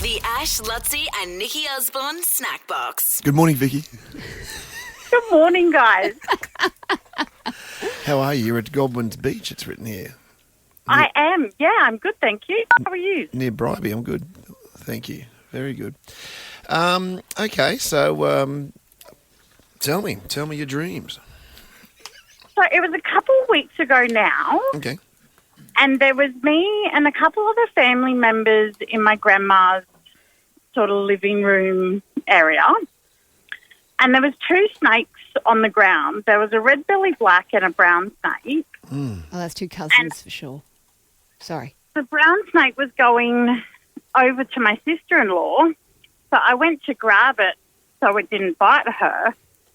The Ash, Lutzi and Nikki Osborne Snackbox. Good morning, Vicky. Good morning, guys. How are you? You're at Godwin's Beach, it's written here. I am. Yeah, I'm good, thank you. How are you? Near Bribey, I'm good. Thank you. Very good. Okay, so tell me your dreams. So it was a couple of weeks ago now, Okay. and there was me and a couple of the family members in my grandma's sort of living room area. And there was two snakes on the ground. There was a red belly black and a brown snake. Oh, that's two cousins for sure. Sorry. The brown snake was going over to my sister-in-law, so I went to grab it so it didn't bite her,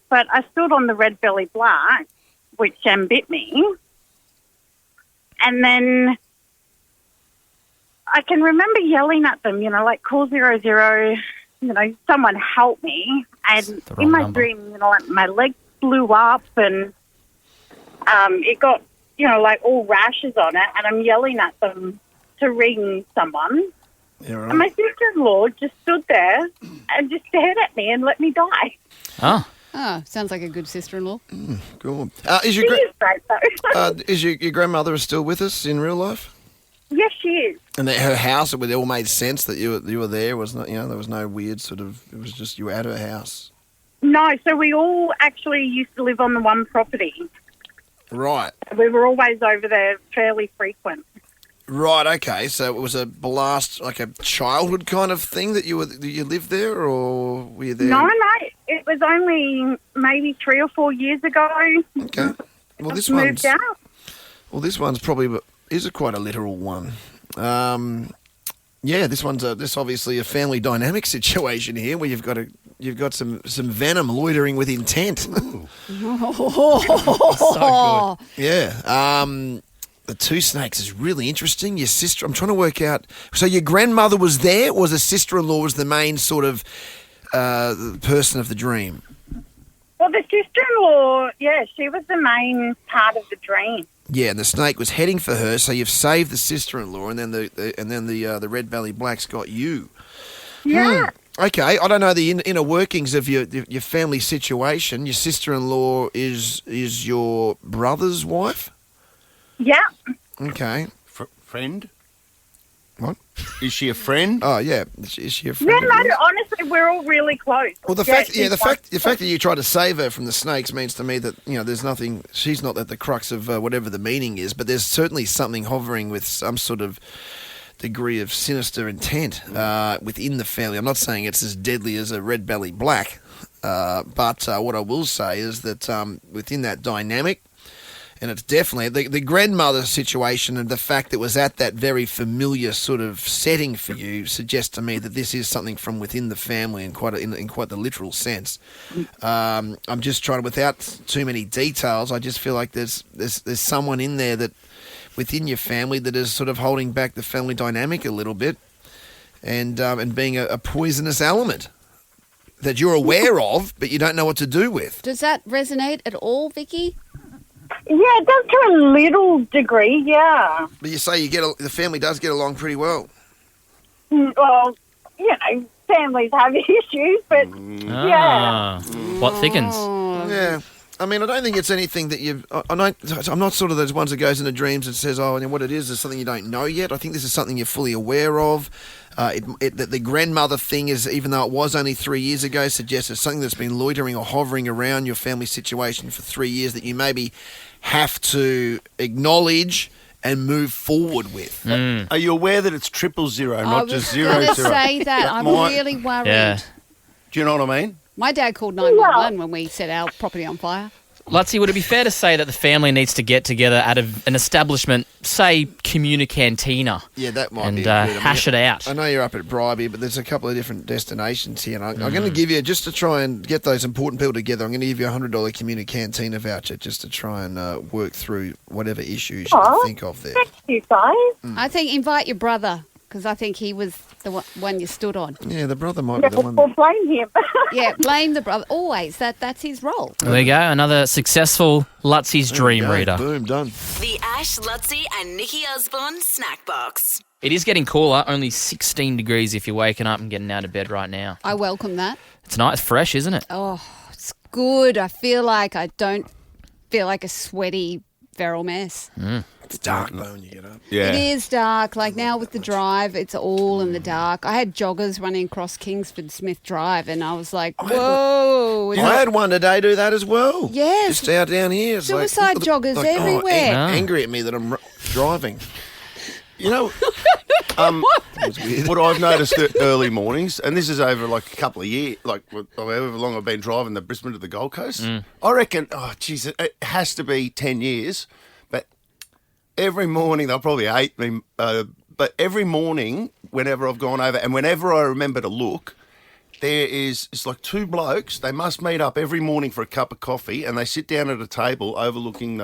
but I stood on the red belly black, which bit me. And then I can remember yelling at them, like call 00, someone help me. And in my dream, like my legs blew up and it got, all rashes on it, and I'm yelling at them to ring someone. Yeah, right. And my sister-in-law just stood there and just stared at me and let me die. Oh. Oh, sounds like a good sister-in-law. Cool. She is great, though. Is your grandmother still with us in real life? Yes, she is. And her house, it all made sense that you were there. Was not, there was no weird sort of. It was just you were at her house. No, so we all actually used to live on the one property. Right. We were always over there fairly frequent. Right. Okay. So it was a blast, like a childhood kind of thing that you lived there, or were you there? No, it was only maybe 3 or 4 years ago. Okay. Well, this moved out. Well, this one's probably quite a literal one. Yeah, this one's this obviously a family dynamic situation here where you've got some venom loitering with intent. Oh, Yeah. The two snakes is really interesting. Your sister, I'm trying to work out. So your grandmother was there, or was a sister-in-law was the main sort of person of the dream? Well, the sister-in-law, she was the main part of the dream. Yeah, and the snake was heading for her. So you've saved the sister-in-law, and then the red belly black's got you. Yeah. Okay, I don't know the inner workings of your family situation. Your sister-in-law is your brother's wife? Yeah. Okay. Friend? What? Is she a friend? Oh yeah, is she a friend? Yeah, of no, yours? honestly, we're all really close. Well, the fact that you tried to save her from the snakes means to me that there's nothing. She's not at the crux of whatever the meaning is, but there's certainly something hovering with some sort of degree of sinister intent within the family. I'm not saying it's as deadly as a red belly black, but what I will say is that within that dynamic. And it's definitely the grandmother situation, and the fact that it was at that very familiar sort of setting for you suggests to me that this is something from within the family in quite the literal sense. I'm just trying to, without too many details, I just feel like there's someone in there that within your family that is sort of holding back the family dynamic a little bit, and being a poisonous element that you're aware of, but you don't know what to do with. does that resonate at all, Vicky? Yeah, it does to a little degree, yeah. But you say the family does get along pretty well. Well, families have issues, but yeah. What thickens? Yeah. I mean, I don't think it's anything that I'm not sort of those ones that goes into dreams and says, what it is something you don't know yet. I think this is something you're fully aware of. That the grandmother thing is, even though it was only 3 years ago, suggests it's something that's been loitering or hovering around your family situation for 3 years that you maybe have to acknowledge and move forward with. Are you aware that it's 000, not just 00? I was going to say that. I'm really worried. Yeah. Do you know what I mean? My dad called 911 when we set our property on fire. Lutzi, would it be fair to say that the family needs to get together at an establishment, say Communicantina, Yeah, that might and be good. hash it out? I know you're up at Bribey, but there's a couple of different destinations here. And I'm going to give you, just to try and get those important people together, I'm going to give you a $100 Communicantina voucher just to try and work through whatever issues you can think of there. Thank you, guys. I think invite your brother, because I think he was the one you stood on. Yeah, the brother might be the one. We'll blame him. Yeah, blame the brother. Always. That's his role. There you go. Another successful Lutzi's There we dream go. reader. Boom, done. The Ash, Lutzi and Nikki Osborne Snackbox. It is getting cooler, only 16 degrees if you're waking up and getting out of bed right now. I welcome that. It's nice, fresh, isn't it? Oh, it's good. I feel like I don't feel like a sweaty feral mess. It's dark though when you get up. Yeah. It is dark. Like now with the drive, it's all in the dark. I had joggers running across Kingsford Smith Drive, and I was like, whoa. I had one today do that as well. Yes. Just out down here. It's Suicide joggers everywhere. Angry at me that I'm driving. You know, what I've noticed early mornings, and this is over like a couple of years, like however long I've been driving the Brisbane to the Gold Coast, I reckon, it has to be 10 years, but every morning, they'll probably hate me, but every morning, whenever I've gone over, and whenever I remember to look, it's like two blokes, they must meet up every morning for a cup of coffee, and they sit down at a table overlooking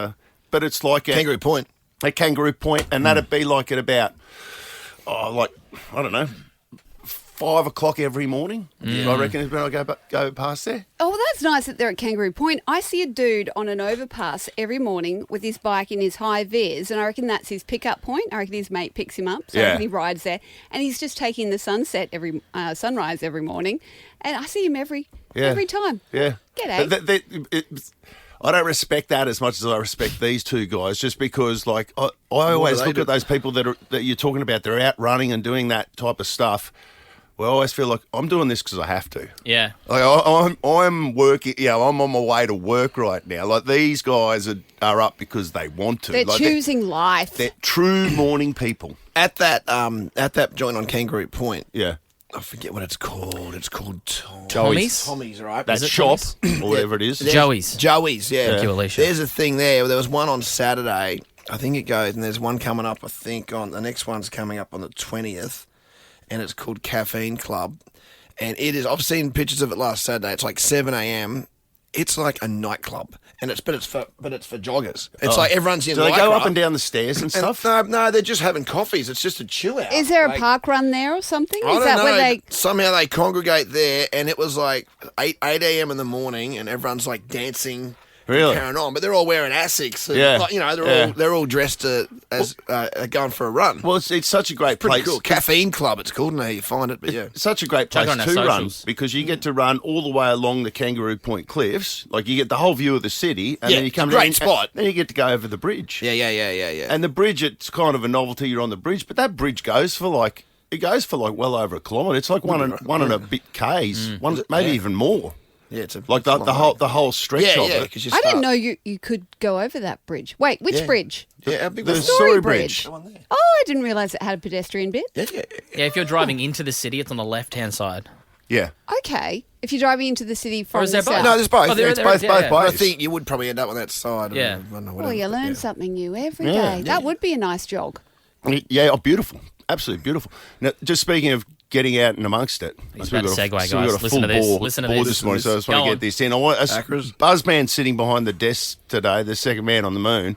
but it's like Kangaroo Point. a Kangaroo Point, and that'd be like at about, I don't know, 5 o'clock every morning. I reckon is when I go past there. Oh, well, that's nice that they're at Kangaroo Point. I see a dude on an overpass every morning with his bike in his high vis, and I reckon that's his pickup point. I reckon his mate picks him up, so I reckon he rides there, and he's just taking the sunrise every morning, and I see him every time. Yeah. G'day. I don't respect that as much as I respect these two guys, just because, like, I always look at those people that you're talking about. They're out running and doing that type of stuff. Well, I always feel like I'm doing this because I have to. Yeah. Like I'm working. I'm on my way to work right now. Like these guys are up because they want to. They're like, choosing life. They're true morning people. At that joint on Kangaroo Point, Yeah. I forget what it's called. It's called Tommy's? Tommy's, right? That it shop Tommy's? or whatever it is. Joey's. Joey's, yeah. Thank you, Alicia. There's a thing there. There was one on Saturday. I think it goes, and there's one coming up, I think, on the next one's coming up on the 20th, and it's called Caffeine Club. And it is, I've seen pictures of it last Saturday. It's like 7 a.m. It's like a nightclub, and it's for joggers. It's like everyone's in. Do they lycra. go up and down the stairs and stuff? No, they're just having coffees. It's just a chill out. Is there a Like, park run there or something? I Is don't that know. where they? Somehow they congregate there, and it was like 8 a.m. in the morning, and everyone's like dancing, Really? and carrying on. But they're all wearing Asics. And, Yeah. like, Yeah. they're all dressed as going for a run. Well, it's such a great Pretty place. cool. Caffeine Club. It's called. Now you find it, but yeah. Such a great Chuck place on our to run socials. because you get to run all the way along the Kangaroo Point cliffs. Like you get the whole view of the city, and Yeah, then you come it's a great down, spot. Then you get to go over the bridge. Yeah. And the bridge, it's kind of a novelty. You're on the bridge, but that bridge goes for like well over a kilometre. It's like one and a bit k's, maybe even more. Yeah, it's a Like the whole stretch of it. 'cause you I didn't start- know you could go over that bridge. Wait, which Yeah. bridge? Yeah, how big The was Story Story Bridge. Bridge. Oh, I didn't realise it had a pedestrian bit. Yeah. Yeah, if you're driving into the city, it's on the left-hand side. Yeah. Okay, if you're driving into the city from is the there both? south. No, there's both. Oh, there- it's there- both yeah, yeah. But I ways. think you would probably end up on that side. Yeah. Well, you learn something new every day. Yeah. That would be a nice jog. Yeah, beautiful. Absolutely beautiful. Now, just speaking of getting out and amongst it. He's so we've about to got a- segue, so we've guys. got a Listen to full this. bore- Listen to bore this. morning, so I just want Go to on. get this in. I want Acras. Buzzman sitting behind the desk today, the second man on the moon.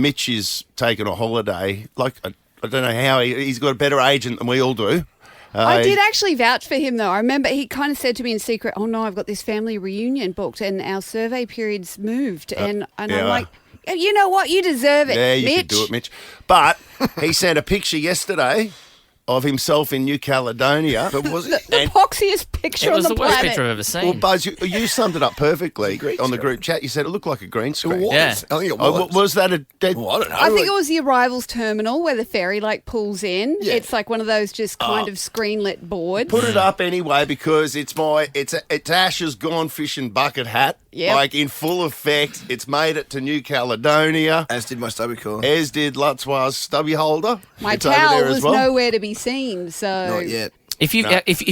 Mitch is taking a holiday. Like, I don't know how he's got a better agent than we all do. I did actually vouch for him, though. I remember he kind of said to me in secret, "Oh no, I've got this family reunion booked, and our survey period's moved." And I'm yeah. like, "You know what? You deserve it, Yeah, you Mitch." could do it, Mitch. But he sent a picture yesterday of himself in New Caledonia. But was it? The poxiest picture It on was the the worst planet. picture I've ever seen. Well, Buzz, you summed it up perfectly Green on the screen. group chat. You said it looked like a green screen. It was. Yeah. I think it Oh, was. was that a dead? Well, I don't know. I think it was the arrivals terminal where the ferry pulls in. Yeah. It's like one of those just kind of screen-lit boards. Put it up anyway because it's Ash's gone fishing bucket hat. Yep. Like in full effect. It's made it to New Caledonia. As did my stubby call. As did Lutzwa's stubby holder. My It's over towel there as was well. nowhere to be seen, so Not yet. If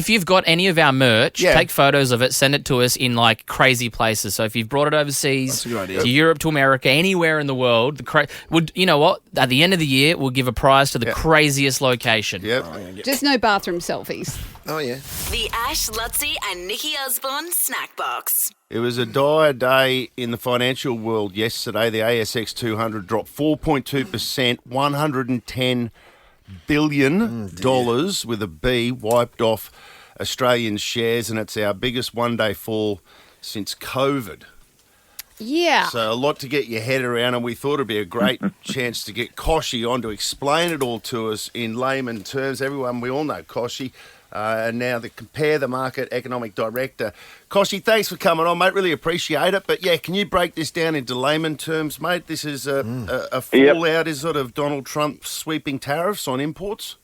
you've got any of our merch, Yeah. take photos of it, send it to us in like crazy places. So if you've brought it overseas, That's a good idea. to Europe, to America, anywhere in the world, you know what? At the end of the year, we'll give a prize to the craziest location. Yep. just no bathroom selfies. Oh yeah. The Ash, Lutzi and Nikki Osborne Snackbox. It was a dire day in the financial world yesterday. The ASX 200 dropped 4.2%, $110 billion with a B wiped off Australian shares, and it's our biggest one-day fall since COVID. Yeah. So a lot to get your head around, and we thought it'd be a great chance to get Koshy on to explain it all to us in layman terms. Everyone, we all know Koshy, and now the Compare the Market Economic Director. Koshy, thanks for coming on, mate. Really appreciate it. But yeah, can you break this down into layman terms, mate? This is a fallout is sort of Donald Trump sweeping tariffs on imports?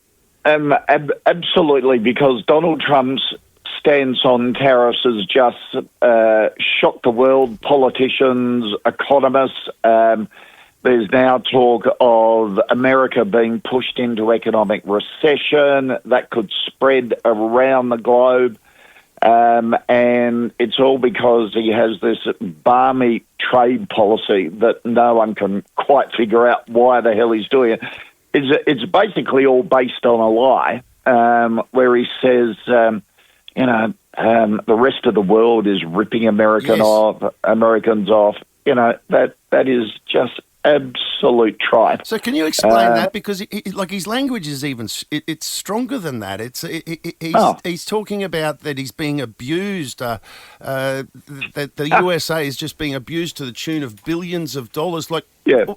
Absolutely, because Donald Trump's stance on tariffs has just shocked the world, politicians, economists. There's now talk of America being pushed into economic recession that could spread around the globe. And it's all because he has this balmy trade policy that no one can quite figure out why the hell he's doing it. It's basically all based on a lie, where he says, the rest of the world is ripping Americans off. That is just absolute tripe. So can you explain that? Because his language is it's stronger than that. He's talking about that he's being abused. That the USA is just being abused to the tune of billions of dollars. Like, to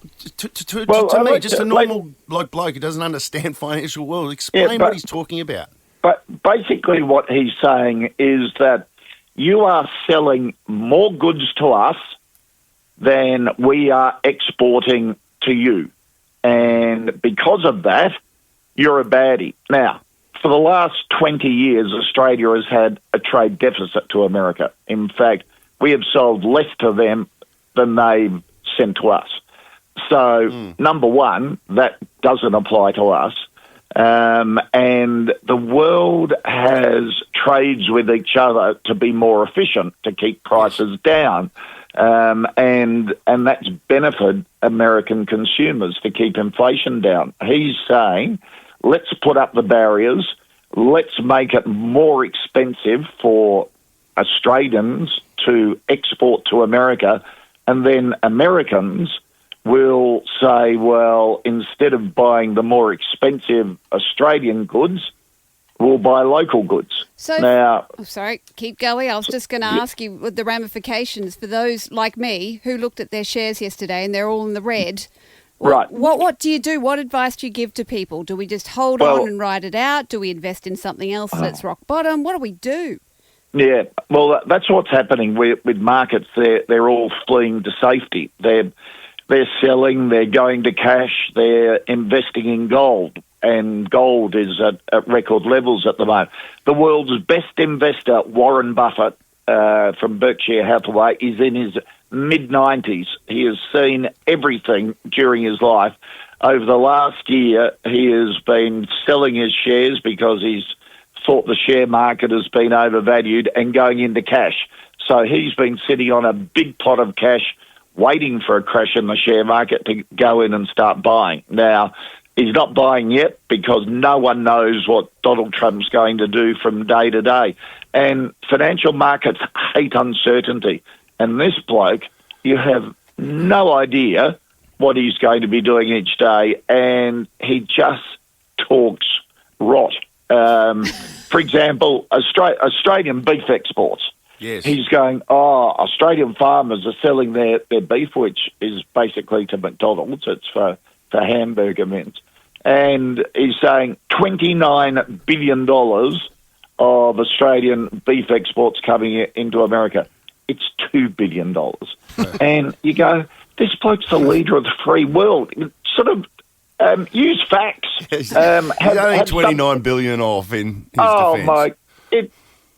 me, just a normal bloke who doesn't understand financial world. Explain what he's talking about. But basically what he's saying is that you are selling more goods to us than we are exporting to you. And because of that, you're a baddie. Now, for the last 20 years, Australia has had a trade deficit to America. In fact, we have sold less to them than they've sent to us. So, number one, that doesn't apply to us. And the world has trades with each other to be more efficient, to keep prices down. And that's benefited American consumers to keep inflation down. He's saying, let's put up the barriers, let's make it more expensive for Australians to export to America, and then Americans will say, well, instead of buying the more expensive Australian goods, we'll buy local goods. So, now, sorry, keep going. I was just going to ask you what the ramifications for those like me who looked at their shares yesterday and they're all in the red. Right. What do you do? What advice do you give to people? Do we just hold on and ride it out? Do we invest in something else that's rock bottom? What do we do? Yeah, well, that's what's happening with markets. They're all fleeing to safety. They're selling, they're going to cash, they're investing in gold, and gold is at record levels at the moment. The world's best investor, Warren Buffett, from Berkshire Hathaway, is in his mid-90s. He has seen everything during his life. Over the last year, he has been selling his shares because he's thought the share market has been overvalued and going into cash. So he's been sitting on a big pot of cash waiting for a crash in the share market to go in and start buying. Now, he's not buying yet because no one knows what Donald Trump's going to do from day to day. And financial markets hate uncertainty. And this bloke, you have no idea what he's going to be doing each day, and he just talks rot. For example, Australian beef exports. Yes. He's going, Australian farmers are selling their beef, which is basically to McDonald's. It's for hamburger mints. And he's saying $29 billion of Australian beef exports coming into America. It's $2 billion. And you go, this bloke's the leader of the free world. Sort of use facts. He's only $29 billion off in his defence. My,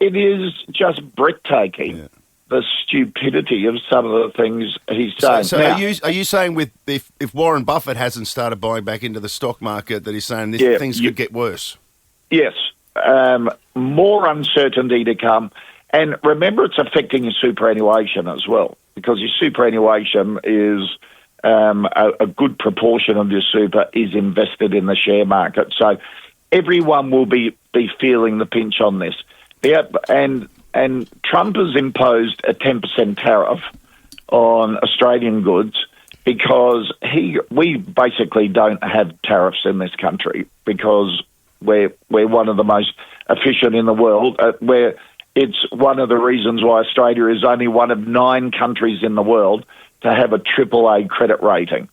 it is just breathtaking. Yeah. The stupidity of some of the things he's saying. So now, are you saying if Warren Buffett hasn't started buying back into the stock market that he's saying things could get worse? Yes. More uncertainty to come. And remember, it's affecting your superannuation as well, because your superannuation is a good proportion of your super is invested in the share market. So everyone will be feeling the pinch on this. Yep, and Trump has imposed a 10% tariff on Australian goods because we basically don't have tariffs in this country because we're one of the most efficient in the world. it's one of the reasons why Australia is only one of 9 countries in the world to have a AAA credit rating.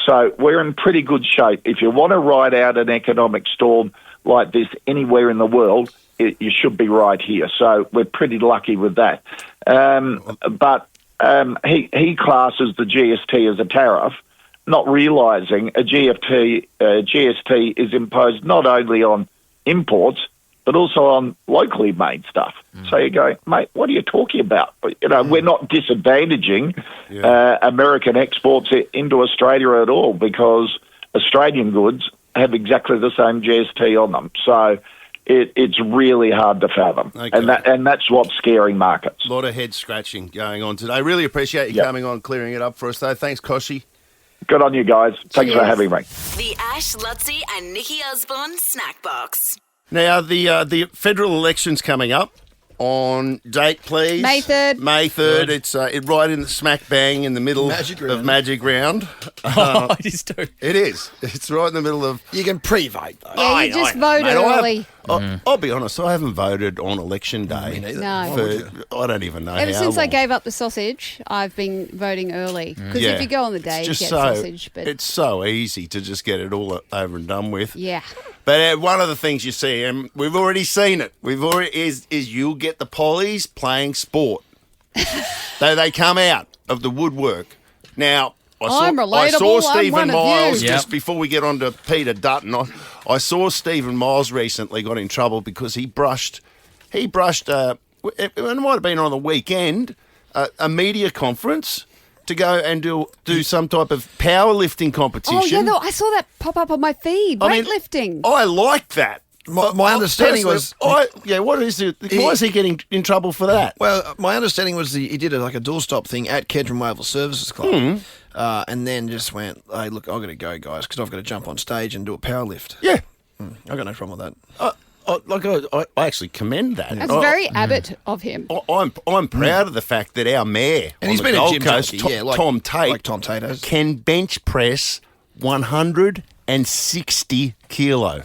So we're in pretty good shape. If you want to ride out an economic storm like this anywhere in the world, you should be right here. So we're pretty lucky with that. But he classes the GST as a tariff, not realising a GST is imposed not only on imports, but also on locally made stuff. So you go, mate, what are you talking about? We're not disadvantaging American exports into Australia at all, because Australian goods have exactly the same GST on them. So it's really hard to fathom. Okay. And that's what's scaring markets. A lot of head scratching going on today. Really appreciate you coming on, clearing it up for us, though. Thanks, Koshy. Good on you guys. Thanks for having me. The Ash, Lutzi and Nikki Osborne Snack Box. Now, the federal election's coming up. On date, please. May 3rd. May 3rd. It's right in the smack bang in the middle of Magic Round. It is too. It is. It's right in the middle of... You can pre-vote, though. Yeah, you just vote early. I'll be honest, I haven't voted on election day. Me neither. No. I don't even know Ever how since I long. gave up the sausage, I've been voting early. Because if you go on the day, you It's get just sausage. But It's so easy to just get it all over and done with. yeah. But one of the things you see, and we've already seen it, is you'll get the pollies playing sport. They come out of the woodwork. Now, I'm I relatable, saw I'm Stephen one of you. Miles, Yep. just before we get on to Peter Dutton, I saw Stephen Miles recently got in trouble because he brushed, it might have been on the weekend, a media conference to go and do some type of powerlifting competition. Oh, yeah, no, I saw that pop up on my feed. Weightlifting. I like that. My understanding was... what is it? Why is he getting in trouble for that? Well, my understanding was he did a doorstop thing at Kedron Wavell Services Club, and then just went, "Hey, look, I've got to go, guys, because I've got to jump on stage and do a power lift." Yeah. I've got no problem with that. I actually commend that. That's very Abbott of him. I'm proud of the fact that our mayor And on he's the been a Gold gym Coast, junkie, Tom Tate, like Tom Tate has. can bench press 160 kilo.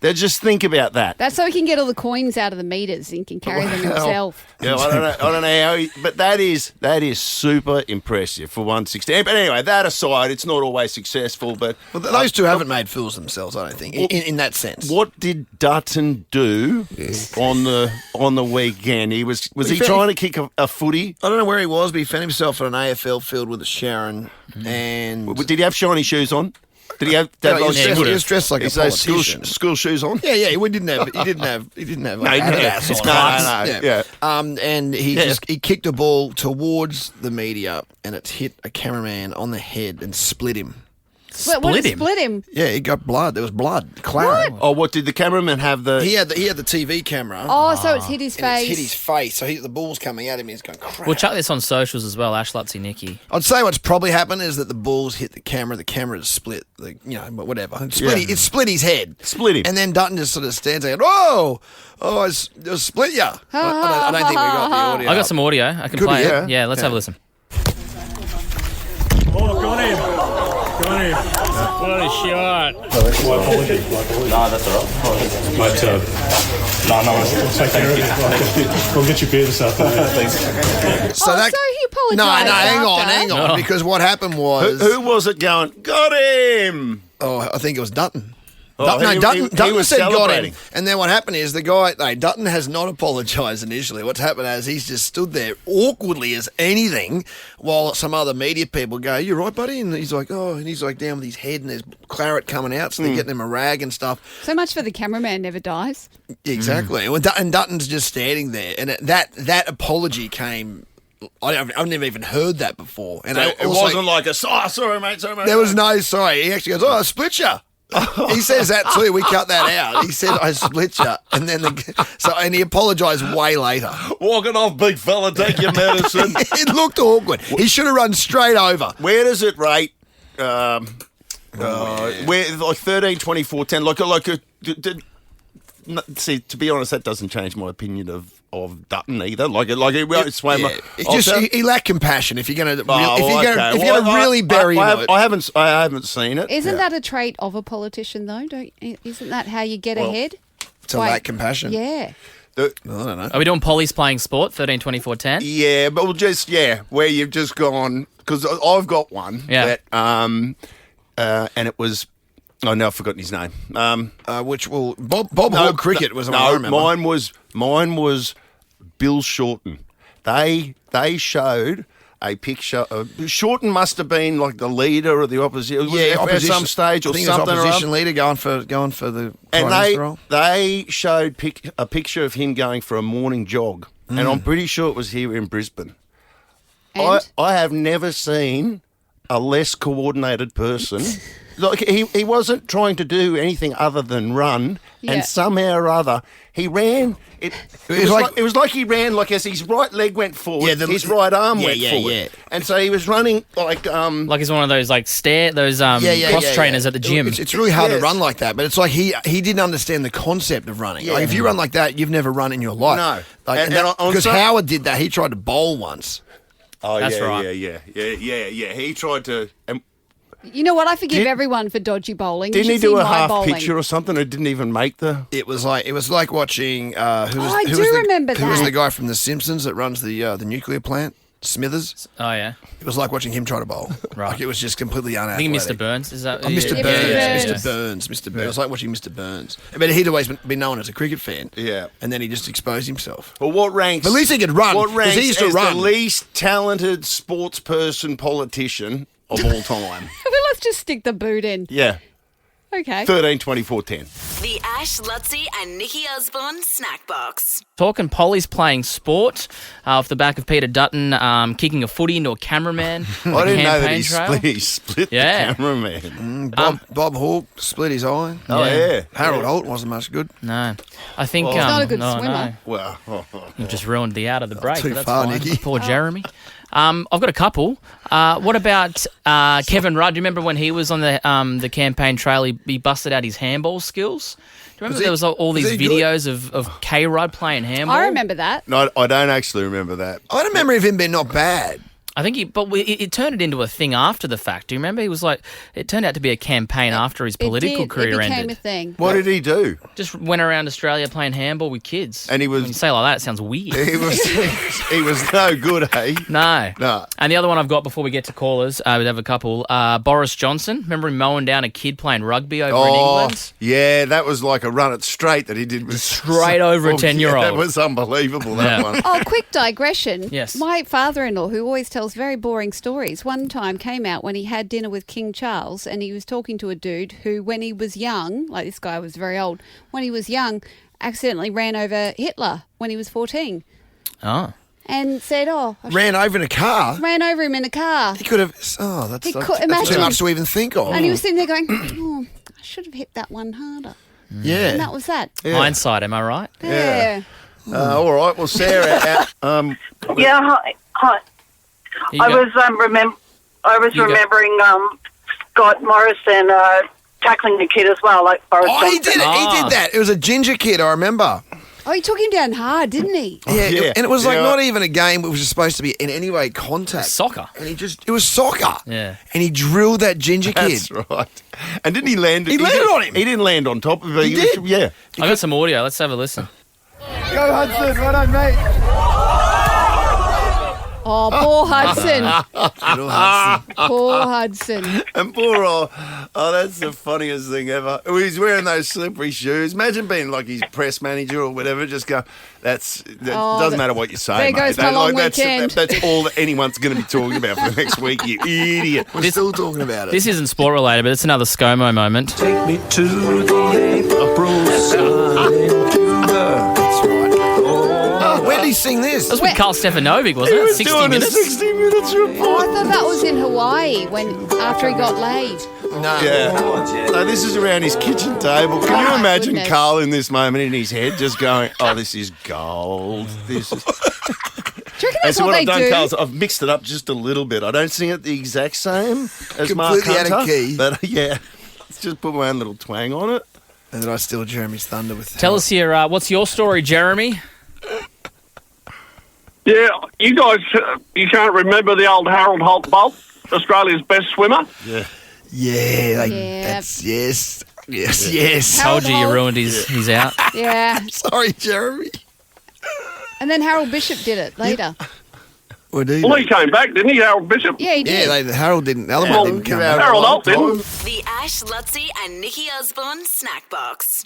Now just think about that. That's so he can get all the coins out of the meters and can carry them himself. Yeah, I don't know how, but that is super impressive for 160. But anyway, that aside, it's not always successful. But Those two haven't made fools themselves, I don't think, in that sense. what did Dutton do on the weekend? Was he trying to kick a footy? I don't know where he was, but he found himself at an AFL field with a Sharon, and Did he have shiny shoes on? Did he have? he was dressed like a politician. School shoes on. Yeah, he didn't have. He didn't have. No, Adidas on. yeah. And he kicked a ball towards the media, and it hit a cameraman on the head and split him. Split him? Yeah, he got blood. There was blood. Claret. Oh, what did the cameraman have? He had the TV camera. Oh, so it's hit his and face. it's hit his face. So the ball's coming at him. And he's going crap. We'll chuck this on socials as well, Ash, Lutzi, Nikki. I'd say what's probably happened is that the balls hit the camera. The camera is split. But whatever. It split his head. Split him. And then Dutton just sort of stands there and, "Whoa! Oh, it split you." I don't think we got the audio. I got some audio. I can Could play be, it. Yeah, let's have a listen. Oh, got him. What a shot. My apology. No, that's all right. But, we'll take care of it. We'll get you beer this afternoon. Thanks. So he apologised. No, hang after. on. Because what happened was... Who was it going, got him? Oh, I think it was Dutton. Oh, Dutton was said got him. celebrating. And then what happened is Dutton has not apologised initially. What's happened is he's just stood there awkwardly as anything while some other media people go, "You right, buddy?" And he's like, "Oh," and he's like down with his head and there's claret coming out, so they're getting him a rag and stuff. So much for the cameraman never dies. Exactly. And Dutton's just standing there. And that apology came... I've never even heard that before. And It wasn't like a, sorry, mate. There was no sorry. He actually goes, "Oh, I split you." He says that too. We cut that out. He said, "I split you," and then and he apologised way later. Walking off, big fella, take your medicine. It looked awkward. He should have run straight over. Where does it rate? Where like 13, 24, 10. See, to be honest, that doesn't change my opinion of Dutton either. He lacked compassion. If you're going to really bury him, I haven't seen it. Isn't that a trait of a politician, though? Isn't that how you get ahead? to lack compassion. Yeah. I don't know. Are we doing Polly's playing sport, 13, 24, 10? Yeah, but where you've just gone, because I've got one that, and it was, now I've forgotten his name. Which will Bob Hall Cricket was the one I remember. Mine was Bill Shorten. They showed a picture of Shorten must have been like the leader of the opposition. At some stage or I think something. It was opposition leader going for the and Prime Minister role. they showed a picture of him going for a morning jog, and I'm pretty sure it was here in Brisbane. I have never seen a less coordinated person. Like he wasn't trying to do anything other than run, and somehow or other he ran. It was like he ran like as his right leg went forward, his right arm went forward, and so he was running like he's one of those cross trainers at the gym. It's really hard to run like that, but it's like he didn't understand the concept of running. Like if you run like that, you've never run in your life. No, because Howard did that. He tried to bowl once. Oh, that's right. Yeah. He tried to. You know what? I forgive everyone for dodgy bowling. Didn't he do a half picture or something? Or didn't even make the. It was like watching. I do remember that. Who was the guy from The Simpsons that runs the nuclear plant? Smithers. Oh yeah. It was like watching him try to bowl. Right. Like it was just completely unathletic. I think Mr. Burns is that. Mr. Yeah, Burns. Mr. Mr. Burns. Mr. Burns. It was like watching Mr. Burns. But he'd always been known as a cricket fan. Yeah. And then he just exposed himself. Well, what ranks? But at least he could run. What ranks he used to as run. the least talented sports person politician of all time? Well, let's just stick the boot in. Yeah. Okay. 13, 24, 10. The Ash, Lutzi and Nikki Osborne Snack Box. Talking Polly's playing sport off the back of Peter Dutton kicking a footy into a cameraman. I didn't know that he split the cameraman. Bob Hawke split his eye. Oh, yeah. Harold Holt wasn't much good. No. I think... He's not a good swimmer. No. Well, You've just ruined the out of the break. Too but that's far, fine. Nikki. Poor Jeremy. I've got a couple. What about Kevin Rudd? Do you remember when he was on the campaign trail, he busted out his handball skills? Do you remember there was all these videos of K Rudd playing handball? I remember that. No, I don't actually remember that. I had a memory of him being not bad. I think it turned it into a thing after the fact. Do you remember? He was like, it turned out to be a campaign after his political career It became ended. a thing. What did he do? Just went around Australia playing handball with kids. And he was. When you say it like that, it sounds weird. He was no good, eh? No. And the other one I've got before we get to callers, we have a couple. Boris Johnson. Remember him mowing down a kid playing rugby over in England? Yeah, that was like a run it straight that he did. Straight over a 10-year-old. That was unbelievable, that one. Oh, quick digression. Yes. My father-in-law, who always tells very boring stories, one time came out when he had dinner with King Charles and he was talking to a dude who, when he was young, like this guy was very old, when he was young, accidentally ran over Hitler when he was 14. Oh. And said, ran over in a car? Ran over him in a car. He could have... Oh, that's too much to even think of. And he was sitting there going, I should have hit that one harder. Yeah. And that was that. Yeah. Hindsight, am I right? Yeah. All right. Well, Sarah... Yeah, hi. I was remembering Scott Morrison tackling the kid as well, like Boris Johnson. He did it. He did that. It was a ginger kid, I remember. Oh, he took him down hard, didn't he? Yeah. And it was like not even a game which was supposed to be in any way contact. Soccer. And it was soccer. Yeah. And he drilled that ginger kid. That's right. And didn't he land... He landed on him. He didn't land on top of it. He did? Yeah. I got some audio. Let's have a listen. Go Hudson, well done, mate. Oh, poor Hudson. Hudson. Poor Hudson. And poor that's the funniest thing ever. He's wearing those slippery shoes. Imagine being like his press manager or whatever. Just go, doesn't matter what you say, there mate. goes my long weekend. That's all that anyone's going to be talking about for the next week, you idiot. We're still talking about it. This isn't sport related, but it's another ScoMo moment. Take me to the April sky. That's right. Where did he sing this? That was with Carl Stefanovic, wasn't it? 60 minutes. 60 minutes report. Oh, I thought that was in Hawaii after he got laid. No. Yeah. So this is around his kitchen table. Can you imagine goodness. Carl in this moment in his head just going, oh, this is gold. This is... Do you reckon that's so what what they I've done, do? Carl, is I've mixed it up just a little bit. I don't sing it the exact same as Mark Completely out Hunter. of key. But yeah, let's just put my own little twang on it. And then I steal Jeremy's thunder with... Tell us here, what's your story, Jeremy? Yeah, you guys, you can't remember the old Harold Holt Bolt, Australia's best swimmer? Yeah. That's... Yes. Told you ruined his out. Yeah. Sorry, Jeremy. And then Harold Bishop did it later. Well, Well, he came back, didn't he, Harold Bishop? Yeah, he did. Yeah, Harold didn't. Alamote didn't come back. Harold Holt didn't. The Ash, Lutzi, and Nikki Osborne Snackbox.